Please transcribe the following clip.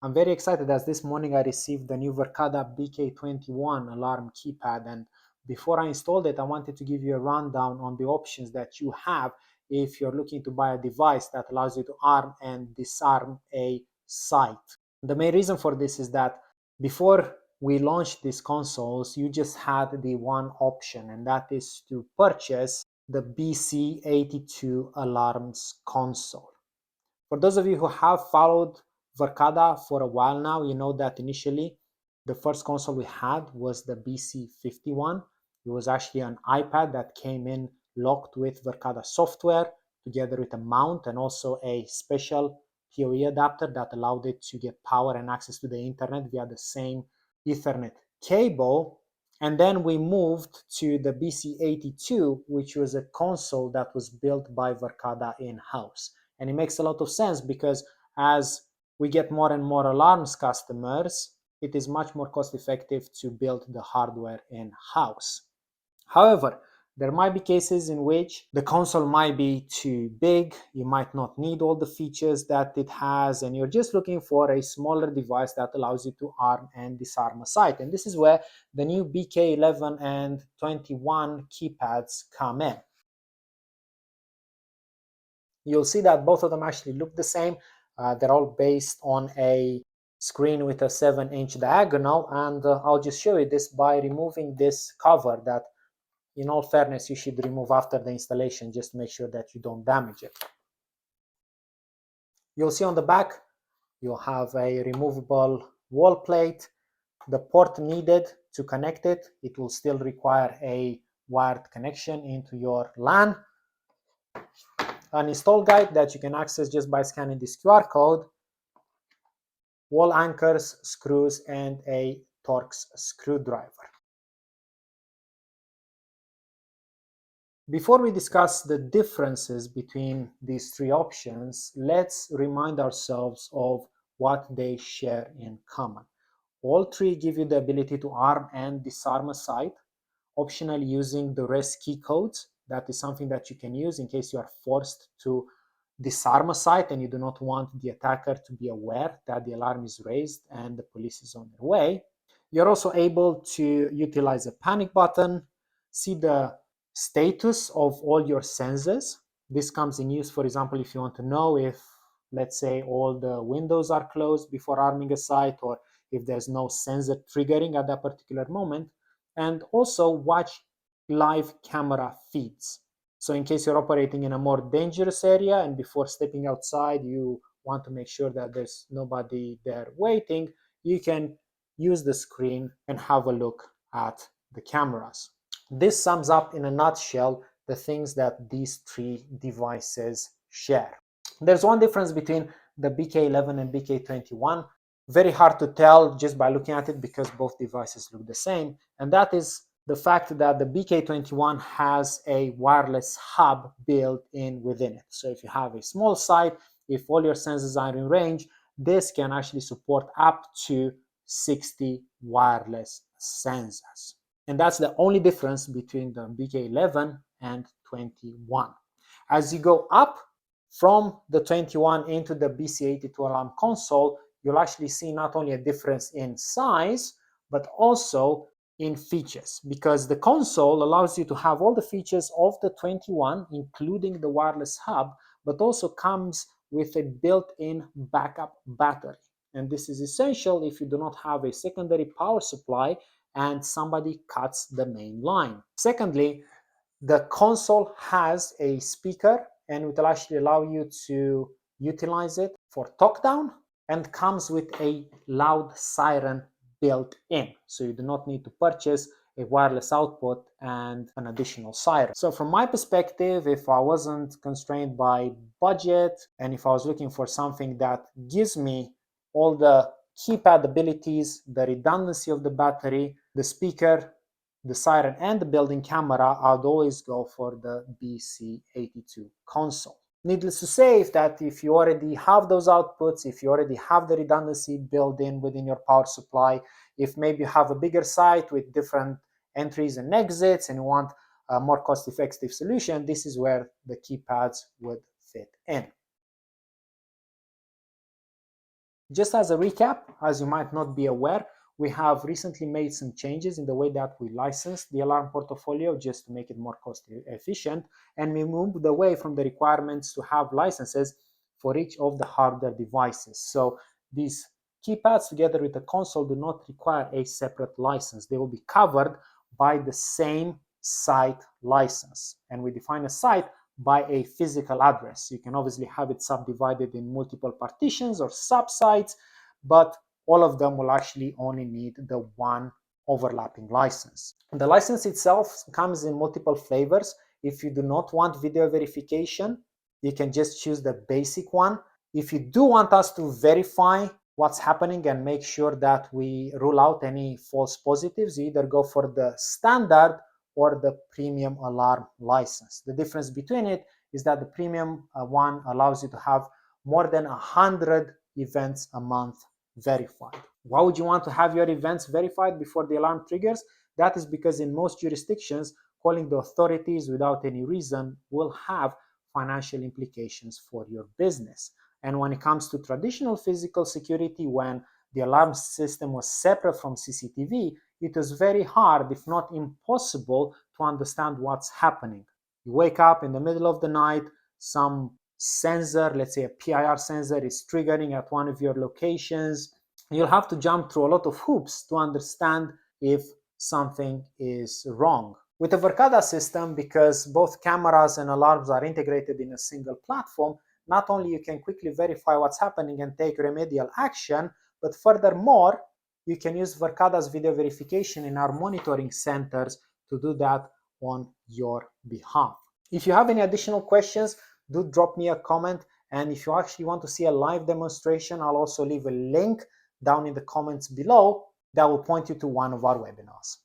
I'm very excited as this morning I received the new Verkada BK21 alarm keypad, and before I installed it I wanted to give you a rundown on the options that you have if you're looking to buy a device that allows you to arm and disarm a site. The main reason for this is that before we launched these consoles you just had the one option, and that is to purchase the BC82 alarms console. For those of you who have followed Verkada for a while now, you know that initially the first console we had was the BC51. It was actually an iPad that came in locked with Verkada software together with a mount and also a special PoE adapter that allowed it to get power and access to the internet via the same Ethernet cable. And then we moved to the BC82, which was a console that was built by Verkada in-house. And it makes a lot of sense because as we get more and more alarms customers, it is much more cost effective to build the hardware in-house. However, there might be cases in which the console might be too big, you might not need all the features that it has, and you're just looking for a smaller device that allows you to arm and disarm a site. And this is where the new BK11 and 21 keypads come in. You'll see that both of them actually look the same. They're all based on a screen with a 7-inch diagonal, and I'll just show you this by removing this cover that, in all fairness, you should remove after the installation just to make sure that you don't damage it. You'll see on the back you'll have a removable wall plate. The port needed to connect it, it will still require a wired connection into your LAN. An install guide that you can access just by scanning this QR code, wall anchors, screws, and a Torx screwdriver. Before we discuss the differences between these three options, let's remind ourselves of what they share in common. All three give you the ability to arm and disarm a site, optionally using duress key codes. That is something that you can use in case you are forced to disarm a site and you do not want the attacker to be aware that the alarm is raised and the police is on their way. You're also able to utilize a panic button, see the status of all your sensors. This comes in use, for example, if you want to know if, let's say, all the windows are closed before arming a site, or if there's no sensor triggering at that particular moment, and also watch live camera feeds. So in case you're operating in a more dangerous area and before stepping outside you want to make sure that there's nobody there waiting, you can use the screen and have a look at the cameras. This sums up in a nutshell the things that these three devices share. There's one difference between the BK11 and BK21. Very hard to tell just by looking at it because both devices look the same, and that is the fact that the BK21 has a wireless hub built in within it. So if you have a small site, if all your sensors are in range, this can actually support up to 60 wireless sensors. And that's the only difference between the BK11 and 21. As you go up from the 21 into the BC82 alarm console, you'll actually see not only a difference in size, but also in features, because the console allows you to have all the features of the 21, including the wireless hub, but also comes with a built-in backup battery. And this is essential if you do not have a secondary power supply and somebody cuts the main line. Secondly, the console has a speaker and it will actually allow you to utilize it for talkdown, and comes with a loud siren built in. So you do not need to purchase a wireless output and an additional siren. So from my perspective, if I wasn't constrained by budget and if I was looking for something that gives me all the keypad abilities, the redundancy of the battery, the speaker, the siren, and the built-in camera, I'd always go for the BC82 console. Needless to say, if you already have those outputs, if you already have the redundancy built in within your power supply, if maybe you have a bigger site with different entries and exits and you want a more cost-effective solution, this is where the keypads would fit in. Just as a recap, as you might not be aware, we have recently made some changes in the way that we license the alarm portfolio just to make it more cost efficient, and we moved away from the requirements to have licenses for each of the hardware devices. So these keypads together with the console do not require a separate license. They will be covered by the same site license, and we define a site by a physical address. You can obviously have it subdivided in multiple partitions or subsites, but all of them will actually only need the one overlapping license. The license itself comes in multiple flavors. If you do not want video verification, you can just choose the basic one. If you do want us to verify what's happening and make sure that we rule out any false positives, you either go for the standard or the premium alarm license. The difference between it is that the premium one allows you to have more than 100 events a month verified. Why would you want to have your events verified before the alarm triggers? That is because in most jurisdictions, calling the authorities without any reason will have financial implications for your business. And when it comes to traditional physical security, when the alarm system was separate from CCTV, it was very hard, if not impossible, to understand what's happening. You wake up in the middle of the night, some sensor, let's say a PIR sensor, is triggering at one of your locations. You'll have to jump through a lot of hoops to understand if something is wrong. With the Verkada system, because both cameras and alarms are integrated in a single platform, not only you can quickly verify what's happening and take remedial action, but furthermore, you can use Verkada's video verification in our monitoring centers to do that on your behalf. If you have any additional questions, do drop me a comment. And if you actually want to see a live demonstration, I'll also leave a link down in the comments below that will point you to one of our webinars.